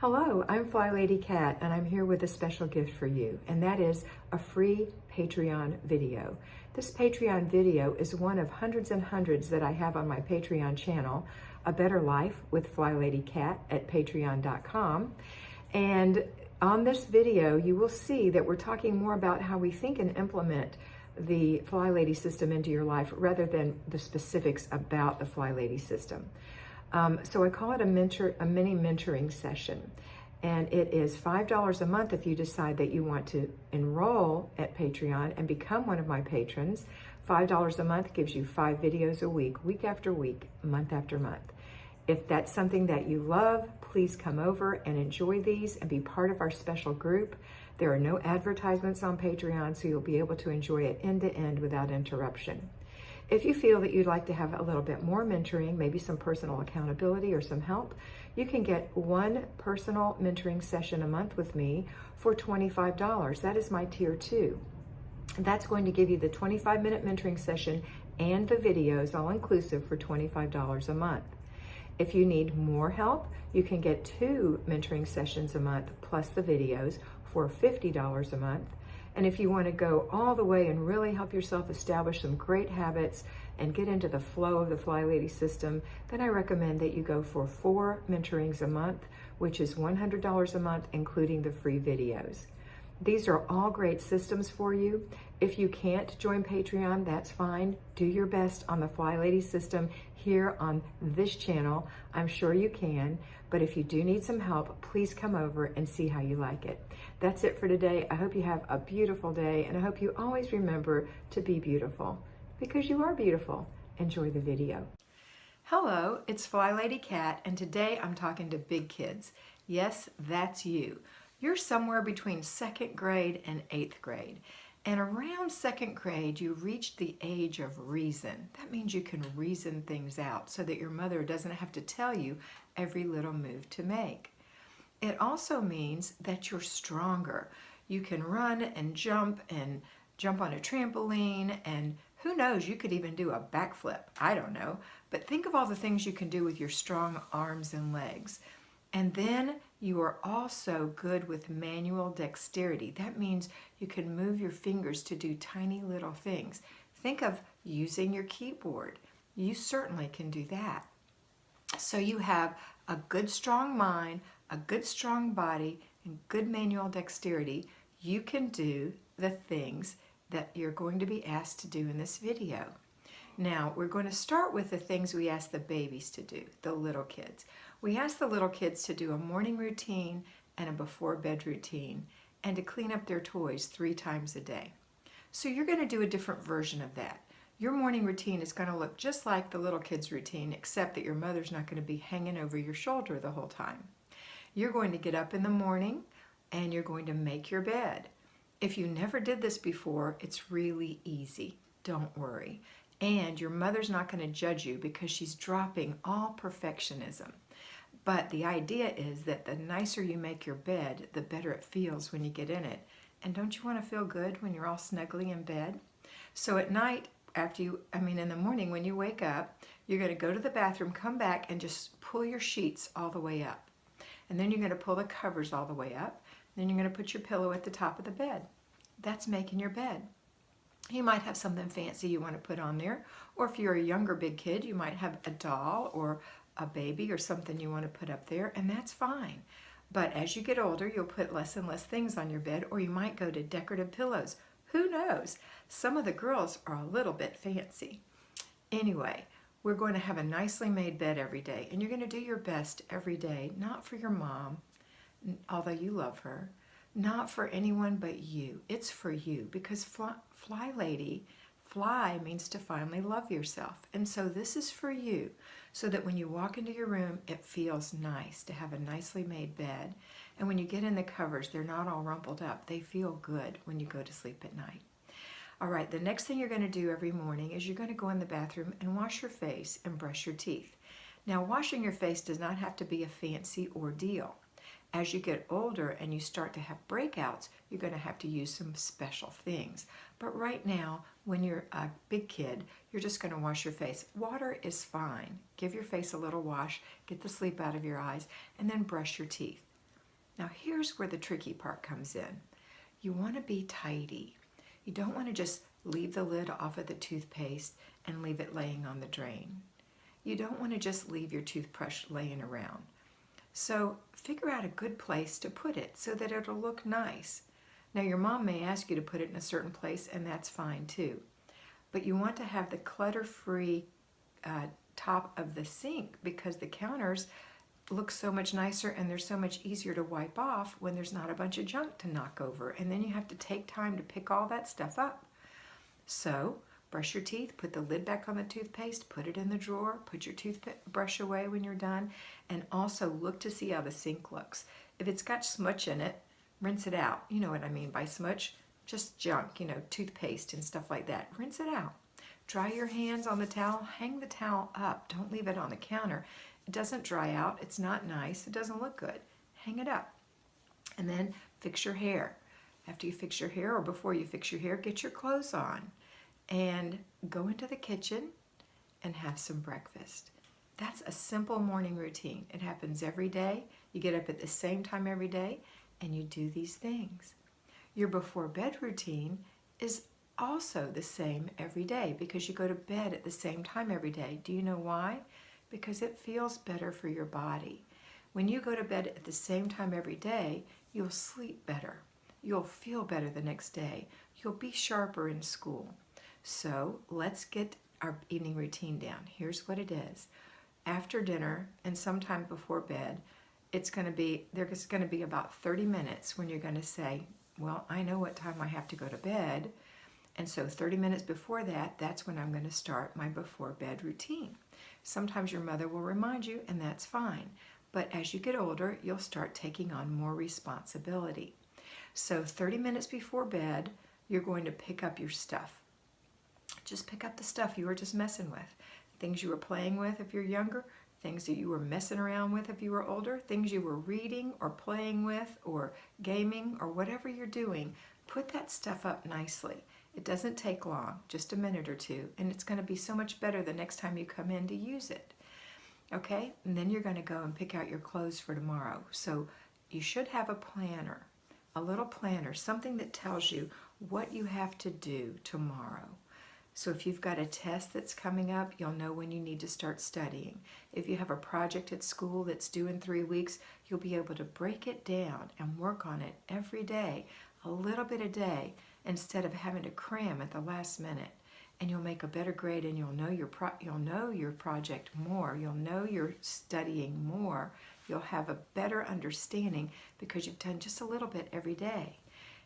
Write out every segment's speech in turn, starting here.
Hello, I'm FlyLady Kat, and I'm here with a special gift for you, and that is a free Patreon video. This Patreon video is one of hundreds and hundreds that I have on my Patreon channel, A Better Life with FlyLady Kat at patreon.com. And on this video, you will see that we're talking more about how we think and implement the FlyLady system into your life rather than the specifics about the FlyLady system. So I call it a mini mentoring session, and it is $5 a month if you decide that you want to enroll at Patreon and become one of my patrons. $5 a month gives you 5 videos a week, week after week, month after month. If that's something that you love, please come over and enjoy these and be part of our special group. There are no advertisements on Patreon, so you'll be able to enjoy it end to end without interruption. If you feel that you'd like to have a little bit more mentoring, maybe some personal accountability or some help, you can get one personal mentoring session a month with me for $25. That is my tier 2. That's going to give you the 25-minute mentoring session and the videos all inclusive for $25 a month. If you need more help, you can get 2 mentoring sessions a month plus the videos for $50 a month. And if you want to go all the way and really help yourself establish some great habits and get into the flow of the FlyLady system, then I recommend that you go for 4 mentorings a month, which is $100 a month, including the free videos. These are all great systems for you. If you can't join Patreon, that's fine. Do your best on the FlyLady system here on this channel. I'm sure you can, but if you do need some help, please come over and see how you like it. That's it for today. I hope you have a beautiful day, and I hope you always remember to be beautiful, because you are beautiful. Enjoy the video. Hello, it's FlyLady Kat, and today I'm talking to big kids. Yes, that's you. You're somewhere between 2nd grade and 8th grade. And around 2nd grade, you reach the age of reason. That means you can reason things out so that your mother doesn't have to tell you every little move to make. It also means that you're stronger. You can run and jump on a trampoline, and who knows, you could even do a backflip. I don't know. But think of all the things you can do with your strong arms and legs. And then you are also good with manual dexterity. That means you can move your fingers to do tiny little things. Think of using your keyboard. You certainly can do that. So you have a good strong mind, a good strong body, and good manual dexterity. You can do the things that you're going to be asked to do in this video. Now, we're going to start with the things we ask the babies to do, the little kids. We ask the little kids to do a morning routine and a before bed routine, and to clean up their toys 3 times a day. So you're going to do a different version of that. Your morning routine is going to look just like the little kids' routine, except that your mother's not going to be hanging over your shoulder the whole time. You're going to get up in the morning and you're going to make your bed. If you never did this before, it's really easy. Don't worry. And your mother's not going to judge you because she's dropping all perfectionism. But the idea is that the nicer you make your bed, the better it feels when you get in it. And don't you want to feel good when you're all snugly in bed? So at night, in the morning when you wake up, you're going to go to the bathroom, come back, and just pull your sheets all the way up. And then you're going to pull the covers all the way up. Then you're going to put your pillow at the top of the bed. That's making your bed. You might have something fancy you want to put on there, or if you're a younger big kid, you might have a doll or a baby or something you want to put up there, and that's fine. But as you get older, you'll put less and less things on your bed, or you might go to decorative pillows. Who knows? Some of the girls are a little bit fancy. Anyway, we're going to have a nicely made bed every day, and you're going to do your best every day, not for your mom, although you love her, not for anyone but you. It's for you, because FlyLady, fly means to finally love yourself. And so this is for you, so that when you walk into your room, it feels nice to have a nicely made bed. And when you get in the covers, they're not all rumpled up. They feel good when you go to sleep at night. All right, the next thing you're going to do every morning is you're going to go in the bathroom and wash your face and brush your teeth. Now, washing your face does not have to be a fancy ordeal. As you get older and you start to have breakouts, you're going to have to use some special things. But right now, when you're a big kid, you're just going to wash your face. Water is fine. Give your face a little wash, get the sleep out of your eyes, and then brush your teeth. Now here's where the tricky part comes in. You want to be tidy. You don't want to just leave the lid off of the toothpaste and leave it laying on the drain. You don't want to just leave your toothbrush laying around. So figure out a good place to put it so that it'll look nice. Now your mom may ask you to put it in a certain place, and that's fine too. But you want to have the clutter-free top of the sink, because the counters look so much nicer and they're so much easier to wipe off when there's not a bunch of junk to knock over. And then you have to take time to pick all that stuff up. So brush your teeth, put the lid back on the toothpaste, put it in the drawer, put your toothbrush away when you're done, and also look to see how the sink looks. If it's got smudge in it, rinse it out. You know what I mean by smudge? Just junk, you know, toothpaste and stuff like that. Rinse it out. Dry your hands on the towel, hang the towel up. Don't leave it on the counter. It doesn't dry out, it's not nice, it doesn't look good. Hang it up. And then fix your hair. After you fix your hair, or before you fix your hair, get your clothes on and go into the kitchen and have some breakfast. That's a simple morning routine. It happens every day. You get up at the same time every day and you do these things. Your before bed routine is also the same every day because you go to bed at the same time every day. Do you know why? Because it feels better for your body. When you go to bed at the same time every day, you'll sleep better. You'll feel better the next day. You'll be sharper in school. So let's get our evening routine down. Here's what it is. After dinner and sometime before bed, there's going to be about 30 minutes when you're going to say, well, I know what time I have to go to bed. And so 30 minutes before that, that's when I'm going to start my before bed routine. Sometimes your mother will remind you, and that's fine. But as you get older, you'll start taking on more responsibility. So 30 minutes before bed, you're going to pick up your stuff. Just pick up the stuff you were just messing with. Things you were playing with if you're younger, things that you were messing around with if you were older, things you were reading or playing with or gaming or whatever you're doing. Put that stuff up nicely. It doesn't take long, just a minute or two, and it's going to be so much better the next time you come in to use it. Okay? And then you're going to go and pick out your clothes for tomorrow. So you should have a planner, a little planner, something that tells you what you have to do tomorrow. So if you've got a test that's coming up, you'll know when you need to start studying. If you have a project at school that's due in 3 weeks, you'll be able to break it down and work on it every day, a little bit a day, instead of having to cram at the last minute. And you'll make a better grade, and you'll know your project more. You'll know you're studying more. You'll have a better understanding because you've done just a little bit every day.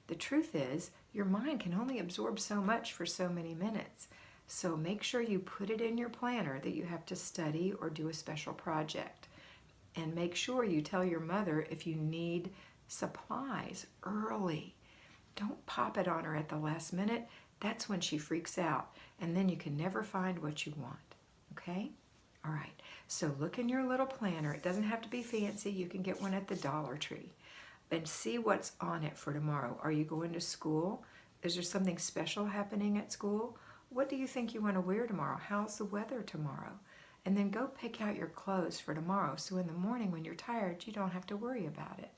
The truth is, your mind can only absorb so much for so many minutes. So make sure you put it in your planner that you have to study or do a special project. And make sure you tell your mother if you need supplies early. Don't pop it on her at the last minute. That's when she freaks out. And then you can never find what you want. Okay? All right. So look in your little planner. It doesn't have to be fancy. You can get one at the Dollar Tree. And see what's on it for tomorrow. Are you going to school? Is there something special happening at school? What do you think you want to wear tomorrow? How's the weather tomorrow? And then go pick out your clothes for tomorrow so in the morning when you're tired, you don't have to worry about it.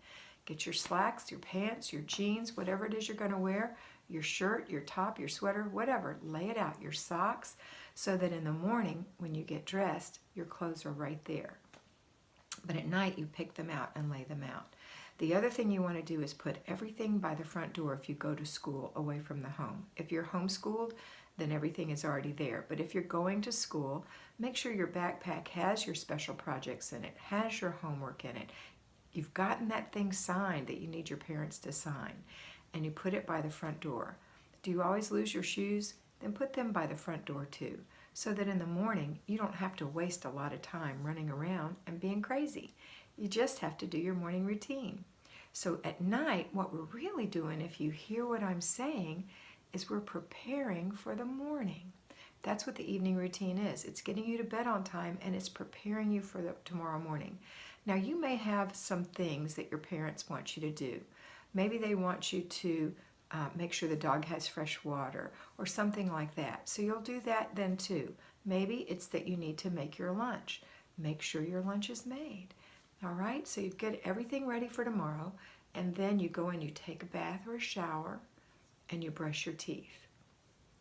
Get your slacks, your pants, your jeans, whatever it is you're going to wear, your shirt, your top, your sweater, whatever. Lay it out, your socks, so that in the morning when you get dressed, your clothes are right there. But at night, you pick them out and lay them out. The other thing you want to do is put everything by the front door if you go to school away from the home. If you're homeschooled, then everything is already there. But if you're going to school, make sure your backpack has your special projects in it, has your homework in it. You've gotten that thing signed that you need your parents to sign, and you put it by the front door. Do you always lose your shoes? Then put them by the front door too, so that in the morning you don't have to waste a lot of time running around and being crazy. You just have to do your morning routine. So at night, what we're really doing, if you hear what I'm saying, is we're preparing for the morning. That's what the evening routine is. It's getting you to bed on time, and it's preparing you for tomorrow morning. Now, you may have some things that your parents want you to do. Maybe they want you to make sure the dog has fresh water or something like that. So you'll do that then too. Maybe it's that you need to make your lunch. Make sure your lunch is made. All right, so you get everything ready for tomorrow, and then you go and you take a bath or a shower, and you brush your teeth.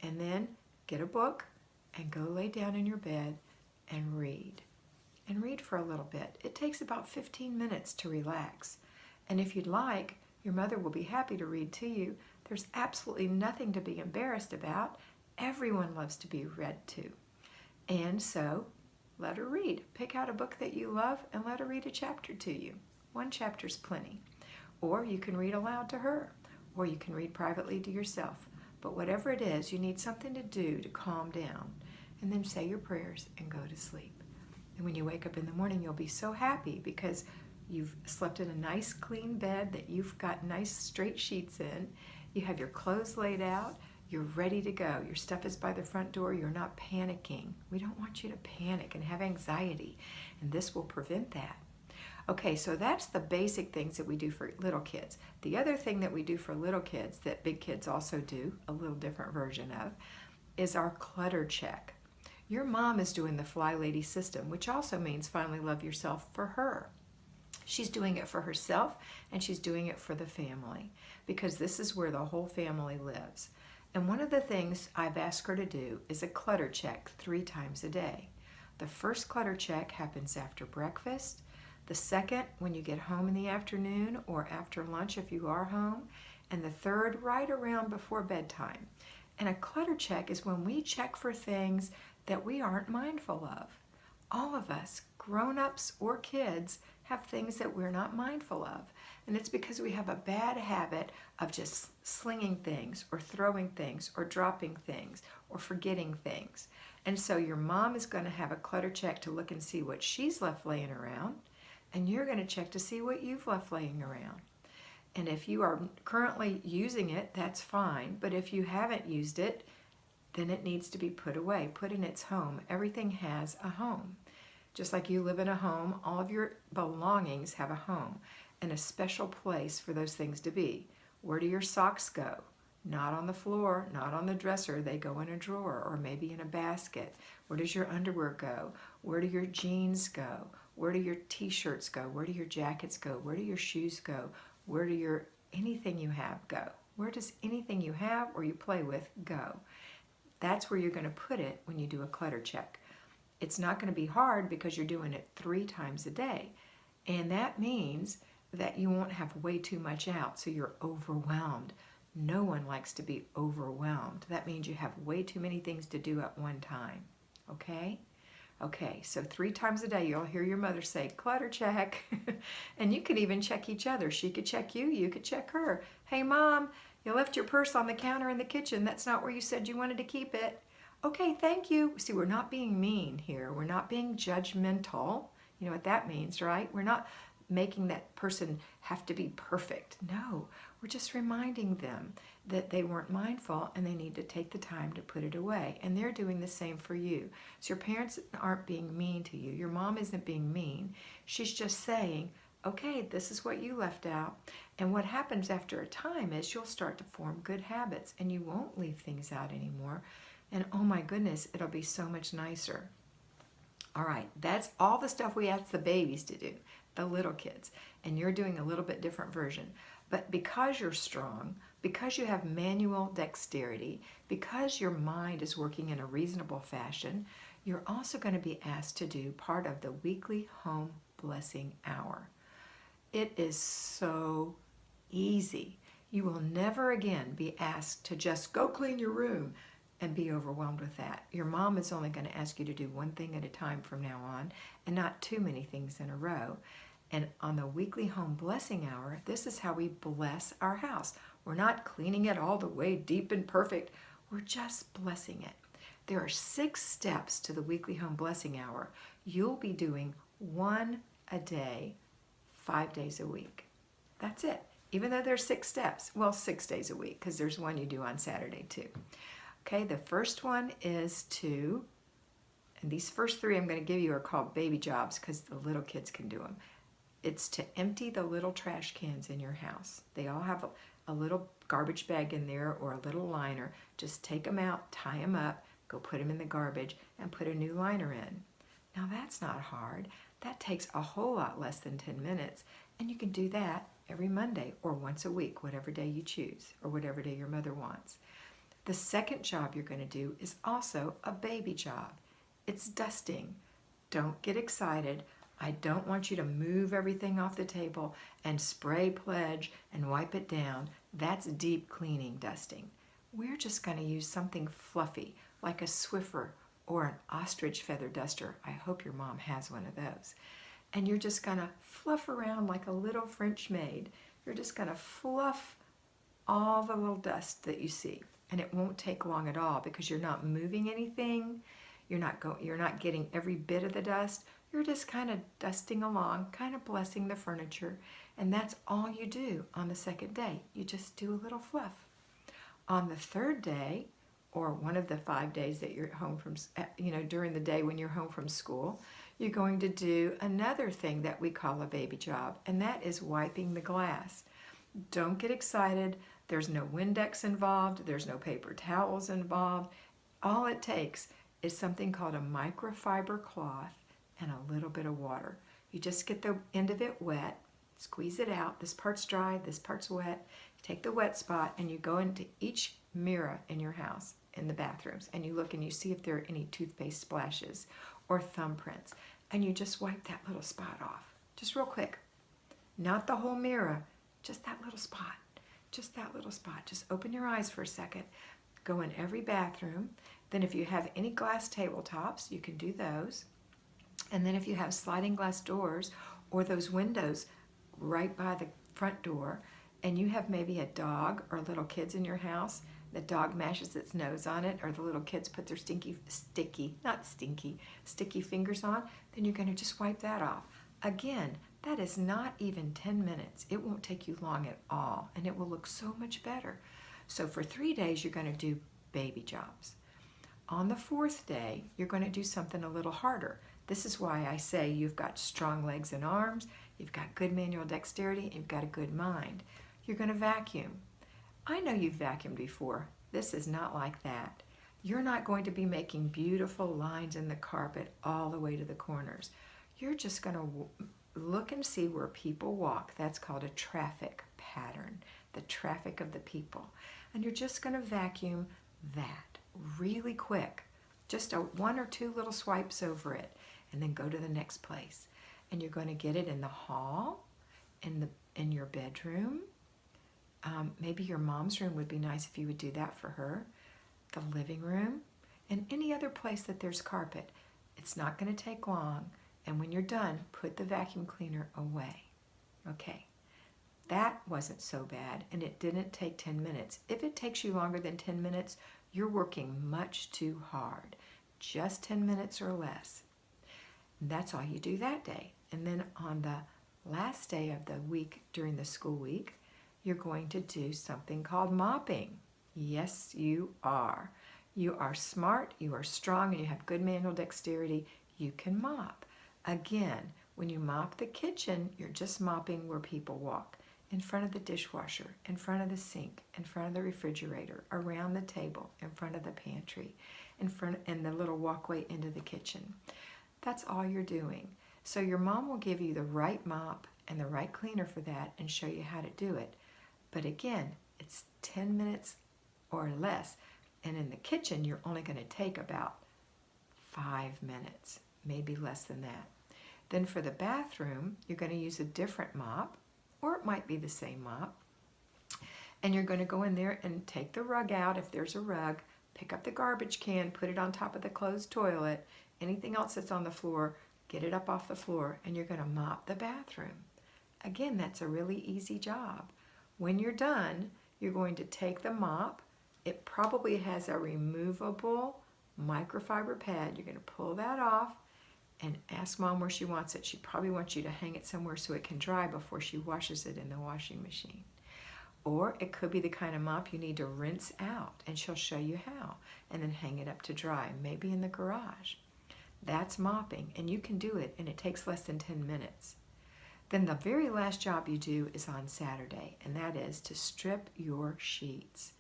And then get a book and go lay down in your bed and read. And read for a little bit. It takes about 15 minutes to relax. And if you'd like, your mother will be happy to read to you. There's absolutely nothing to be embarrassed about. Everyone loves to be read to. And so, let her read. Pick out a book that you love and let her read a chapter to you. One chapter's plenty. Or you can read aloud to her. Or you can read privately to yourself. But whatever it is, you need something to do to calm down. And then say your prayers and go to sleep. And when you wake up in the morning, you'll be so happy because you've slept in a nice clean bed that you've got nice straight sheets in. You have your clothes laid out. You're ready to go. Your stuff is by the front door. You're not panicking. We don't want you to panic and have anxiety, and this will prevent that. Okay, so that's the basic things that we do for little kids. The other thing that we do for little kids that big kids also do, a little different version of, is our clutter check. Your mom is doing the FlyLady system, which also means finally love yourself for her. She's doing it for herself, and she's doing it for the family, because this is where the whole family lives. And one of the things I've asked her to do is a clutter check 3 times a day. The first clutter check happens after breakfast. The second, when you get home in the afternoon or after lunch if you are home. And the third, right around before bedtime. And a clutter check is when we check for things that we aren't mindful of. All of us, grown-ups or kids, have things that we're not mindful of. And it's because we have a bad habit of just slinging things or throwing things or dropping things or forgetting things. And so your mom is going to have a clutter check to look and see what she's left laying around, and you're going to check to see what you've left laying around. And if you are currently using it, that's fine. But if you haven't used it, then it needs to be put away, put in its home. Everything has a home. Just like you live in a home, all of your belongings have a home and a special place for those things to be. Where do your socks go? Not on the floor, not on the dresser. They go in a drawer or maybe in a basket. Where does your underwear go? Where do your jeans go? Where do your t-shirts go? Where do your jackets go? Where do your shoes go? Where do your anything you have go? Where does anything you have or you play with go? That's where you're going to put it when you do a clutter check. It's not going to be hard because you're doing it 3 times a day. And that means that you won't have way too much out, so you're overwhelmed. No one likes to be overwhelmed. That means you have way too many things to do at one time. Okay? Okay, so 3 times a day you'll hear your mother say, clutter check. And you could even check each other. She could check you, you could check her. Hey Mom, you left your purse on the counter in the kitchen. That's not where you said you wanted to keep it. Okay, thank you. See, we're not being mean here. We're not being judgmental. You know what that means, right? We're not making that person have to be perfect. No, we're just reminding them that they weren't mindful and they need to take the time to put it away. And they're doing the same for you. So your parents aren't being mean to you. Your mom isn't being mean. She's just saying, okay, this is what you left out. And what happens after a time is you'll start to form good habits and you won't leave things out anymore. And oh my goodness, it'll be so much nicer. All right, that's all the stuff we ask the babies to do, the little kids. And you're doing a little bit different version. But because you're strong, because you have manual dexterity, because your mind is working in a reasonable fashion, you're also going to be asked to do part of the weekly home blessing hour. It is so easy. You will never again be asked to just go clean your room and be overwhelmed with that. Your mom is only going to ask you to do one thing at a time from now on and not too many things in a row. And on the weekly home blessing hour, this is how we bless our house. We're not cleaning it all the way deep and perfect. We're just blessing it. There are 6 steps to the weekly home blessing hour. You'll be doing 1 a day, 5 days a week. That's it. Even though there's 6 steps. Well, 6 days a week because there's one you do on Saturday too. Okay, the first one is to, and these first 3 I'm going to give you are called baby jobs because the little kids can do them. It's to empty the little trash cans in your house. They all have a little garbage bag in there or a little liner. Just take them out, tie them up, go put them in the garbage, and put a new liner in. Now that's not hard. That takes a whole lot less than 10 minutes, and you can do that every Monday or once a week, whatever day you choose or whatever day your mother wants. The second job you're going to do is also a baby job. It's dusting. Don't get excited. I don't want you to move everything off the table and spray pledge and wipe it down. That's deep cleaning dusting. We're just going to use something fluffy like a Swiffer or an ostrich feather duster. I hope your mom has one of those. And you're just going to fluff around like a little French maid. You're just going to fluff all the little dust that you see. And it won't take long at all because you're not moving anything. You're not getting every bit of the dust. You're just kind of dusting along, kind of blessing the furniture. And that's all you do on the second day. You just do a little fluff. On the third day, or one of the 5 days that you're home from, during the day when you're home from school, you're going to do another thing that we call a baby job, and that is wiping the glass. Don't get excited. There's no Windex involved. There's no paper towels involved. All it takes is something called a microfiber cloth and a little bit of water. You just get the end of it wet, squeeze it out. This part's dry, this part's wet. Take the wet spot and you go into each mirror in your house, in the bathrooms, and you look and you see if there are any toothpaste splashes or thumbprints, and you just wipe that little spot off, just real quick. Not the whole mirror, just that little spot, just that little spot. Just open your eyes for a second. Go in every bathroom. Then if you have any glass tabletops, you can do those. And then if you have sliding glass doors or those windows right by the front door, and you have maybe a dog or little kids in your house, the dog mashes its nose on it, or the little kids put their sticky fingers on, then you're going to just wipe that off. Again, that is not even 10 minutes. It won't take you long at all, and it will look so much better. So for 3 days, you're going to do baby jobs. On the fourth day, you're going to do something a little harder. This is why I say you've got strong legs and arms, you've got good manual dexterity, and you've got a good mind. You're going to vacuum. I know you've vacuumed before. This is not like that. You're not going to be making beautiful lines in the carpet all the way to the corners. You're just going to look and see where people walk. That's called a traffic pattern, the traffic of the people. And you're just going to vacuum that really quick. Just one or two little swipes over it, and then go to the next place. And you're going to get it in the hall, in your bedroom. Maybe your mom's room would be nice if you would do that for her. The living room, and any other place that there's carpet. It's not going to take long, and when you're done, put the vacuum cleaner away. Okay, that wasn't so bad, and it didn't take 10 minutes. If it takes you longer than 10 minutes, you're working much too hard. Just 10 minutes or less. And that's all you do that day. And then on the last day of the week during the school week, you're going to do something called mopping. Yes, you are. You are smart, you are strong, and you have good manual dexterity. You can mop. Again, when you mop the kitchen, you're just mopping where people walk. In front of the dishwasher, in front of the sink, in front of the refrigerator, around the table, in front of the pantry, and the little walkway into the kitchen. That's all you're doing. So your mom will give you the right mop and the right cleaner for that and show you how to do it. But again, it's 10 minutes or less. And in the kitchen, you're only going to take about 5 minutes, maybe less than that. Then for the bathroom, you're going to use a different mop, or it might be the same mop. And you're going to go in there and take the rug out if there's a rug, pick up the garbage can, put it on top of the closed toilet, anything else that's on the floor, get it up off the floor, and you're going to mop the bathroom. Again, that's a really easy job. When you're done, you're going to take the mop. It probably has a removable microfiber pad. You're going to pull that off and ask Mom where she wants it. She probably wants you to hang it somewhere so it can dry before she washes it in the washing machine. Or it could be the kind of mop you need to rinse out, and she'll show you how, and then hang it up to dry, maybe in the garage. That's mopping, and you can do it, and it takes less than 10 minutes. Then the very last job you do is on Saturday, and that is to strip your sheets.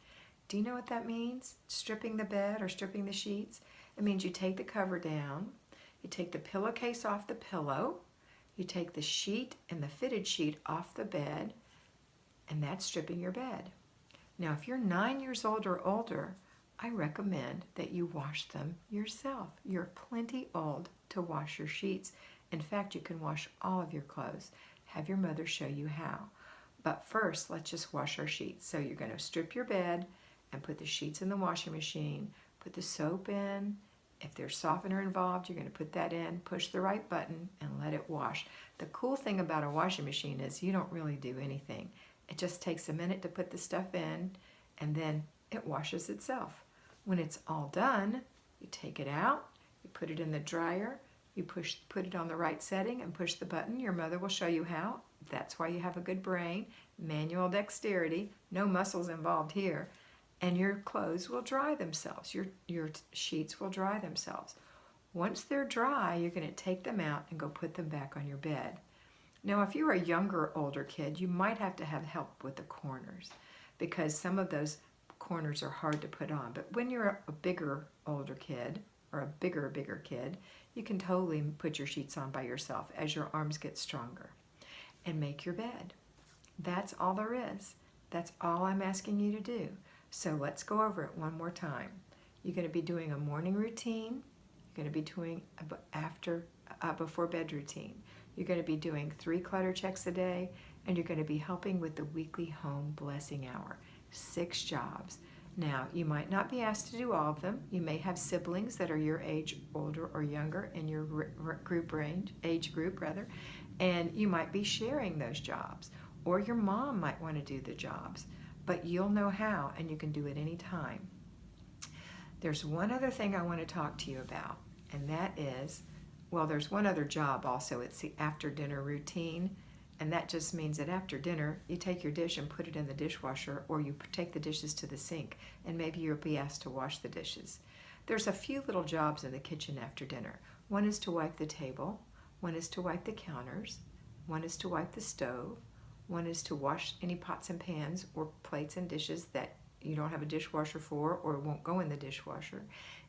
Do you know what that means? Stripping the bed or stripping the sheets? It means you take the cover down, you take the pillowcase off the pillow, You take the sheet and the fitted sheet off the bed, and that's stripping your bed. Now, if you're 9 years old or older, I recommend that you wash them yourself. You're plenty old to wash your sheets. In fact, you can wash all of your clothes. Have your mother show you how. But first, let's just wash our sheets. So you're going to strip your bed and put the sheets in the washing machine, put the soap in. If there's softener involved, you're going to put that in, push the right button, and let it wash. The cool thing about a washing machine is you don't really do anything. It just takes a minute to put the stuff in, and then it washes itself. When it's all done, you take it out, you put it in the dryer, you put it on the right setting and push the button. Your mother will show you how. That's why you have a good brain, manual dexterity, no muscles involved here. And your clothes will dry themselves. Your sheets will dry themselves. Once they're dry, you're going to take them out and go put them back on your bed. Now, if you're a younger, older kid, you might have to have help with the corners because some of those corners are hard to put on. But when you're a bigger, older kid or a bigger kid, you can totally put your sheets on by yourself as your arms get stronger and make your bed. That's all there is. That's all I'm asking you to do. So let's go over it one more time. You're going to be doing a morning routine. You're going to be doing before bed routine. You're going to be doing 3 clutter checks a day, and you're going to be helping with the weekly home blessing hour. 6 jobs. Now, you might not be asked to do all of them. You may have siblings that are your age, older or younger in your age group, and you might be sharing those jobs, or your mom might want to do the jobs. But you'll know how, and you can do it any time. There's one other thing I want to talk to you about, and that is, well, there's one other job also. It's the after dinner routine, and that just means that after dinner, you take your dish and put it in the dishwasher, or you take the dishes to the sink, and maybe you'll be asked to wash the dishes. There's a few little jobs in the kitchen after dinner. One is to wipe the table, one is to wipe the counters, one is to wipe the stove, one is to wash any pots and pans or plates and dishes that you don't have a dishwasher for or won't go in the dishwasher.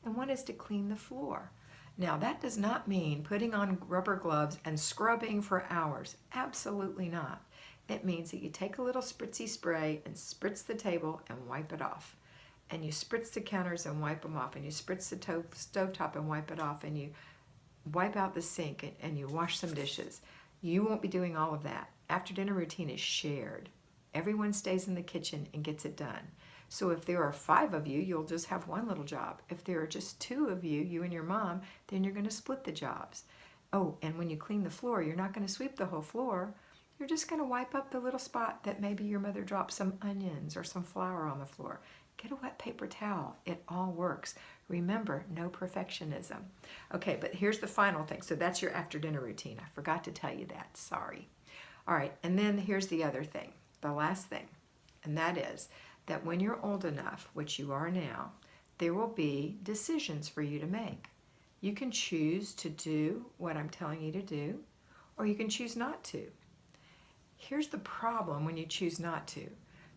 And one is to clean the floor. Now, that does not mean putting on rubber gloves and scrubbing for hours. Absolutely not. It means that you take a little spritzy spray and spritz the table and wipe it off. And you spritz the counters and wipe them off. And you spritz the stovetop and wipe it off. And you wipe out the sink and you wash some dishes. You won't be doing all of that. After dinner routine is shared. Everyone stays in the kitchen and gets it done. So if there are 5 of you, you'll just have one little job. If there are just 2 of you, you and your mom, then you're going to split the jobs. Oh, and when you clean the floor, you're not going to sweep the whole floor. You're just going to wipe up the little spot that maybe your mother dropped some onions or some flour on the floor. Get a wet paper towel. It all works. Remember, no perfectionism. Okay, but here's the final thing. So that's your after dinner routine. I forgot to tell you that. Sorry. All right, and then here's the other thing, the last thing, and that is that when you're old enough, which you are now, there will be decisions for you to make. You can choose to do what I'm telling you to do, or you can choose not to. Here's the problem when you choose not to.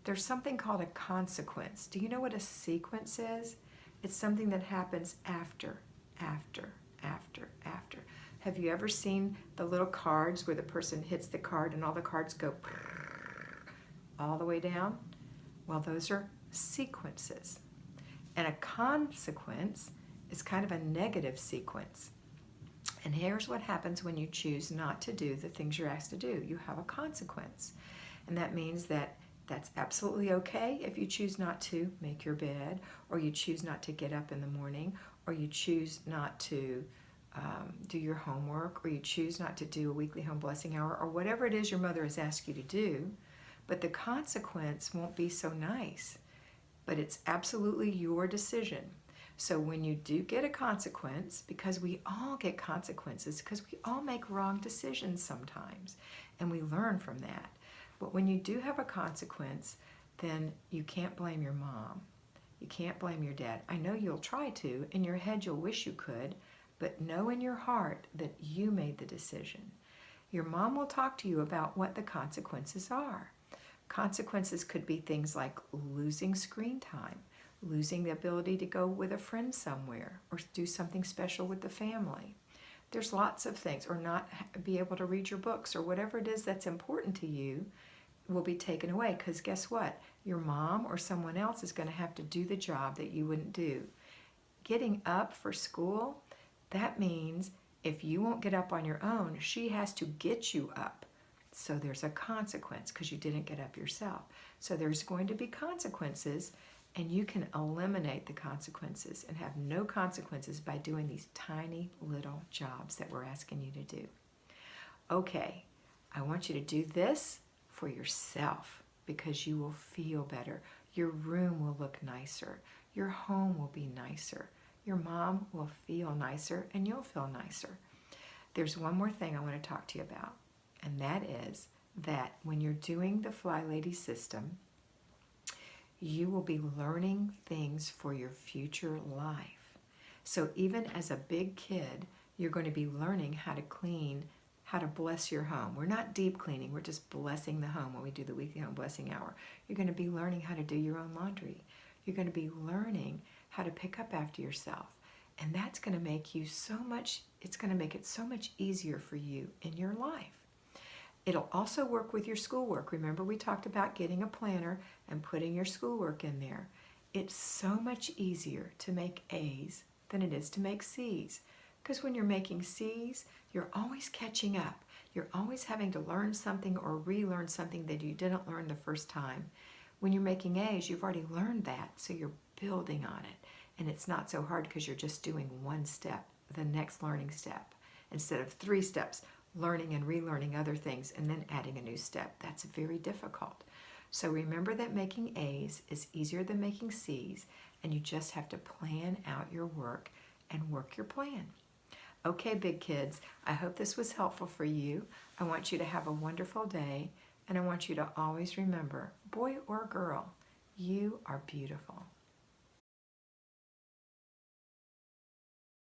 There's something called a consequence. Do you know what a sequence is? It's something that happens after. Have you ever seen the little cards where the person hits the card and all the cards go all the way down? Well, those are sequences. And a consequence is kind of a negative sequence. And here's what happens when you choose not to do the things you're asked to do. You have a consequence. And that means that that's absolutely okay if you choose not to make your bed, or you choose not to get up in the morning, or you choose not to do your homework, or you choose not to do a weekly home blessing hour, or whatever it is your mother has asked you to do. But the consequence won't be so nice. But it's absolutely your decision. So when you do get a consequence, because we all get consequences, because we all make wrong decisions sometimes, and we learn from that. But when you do have a consequence, then you can't blame your mom. You can't blame your dad. I know you'll try to. In your head, you'll wish you could, but know in your heart that you made the decision. Your mom will talk to you about what the consequences are. Consequences could be things like losing screen time, losing the ability to go with a friend somewhere, or do something special with the family. There's lots of things, or not be able to read your books, or whatever it is that's important to you will be taken away, because guess what? Your mom or someone else is going to have to do the job that you wouldn't do. Getting up for school, that means if you won't get up on your own, she has to get you up. So there's a consequence because you didn't get up yourself. So there's going to be consequences, and you can eliminate the consequences and have no consequences by doing these tiny little jobs that we're asking you to do. Okay, I want you to do this for yourself because you will feel better. Your room will look nicer. Your home will be nicer. Your mom will feel nicer, and you'll feel nicer. There's one more thing I want to talk to you about, and that is that when you're doing the FlyLady system, you will be learning things for your future life. So even as a big kid, you're going to be learning how to clean, how to bless your home. We're not deep cleaning, we're just blessing the home when we do the weekly home blessing hour. You're going to be learning how to do your own laundry. You're going to be learning how to pick up after yourself. And that's going to make you so much, it's going to make it so much easier for you in your life. It'll also work with your schoolwork. Remember, we talked about getting a planner and putting your schoolwork in there. It's so much easier to make A's than it is to make C's. Because when you're making C's, you're always catching up. You're always having to learn something or relearn something that you didn't learn the first time. When you're making A's, you've already learned that, so you're building on it. And it's not so hard because you're just doing one step, the next learning step, instead of 3 steps, learning and relearning other things and then adding a new step. That's very difficult. So remember that making A's is easier than making C's, and you just have to plan out your work and work your plan. Okay, big kids, I hope this was helpful for you. I want you to have a wonderful day, and I want you to always remember, boy or girl, you are beautiful.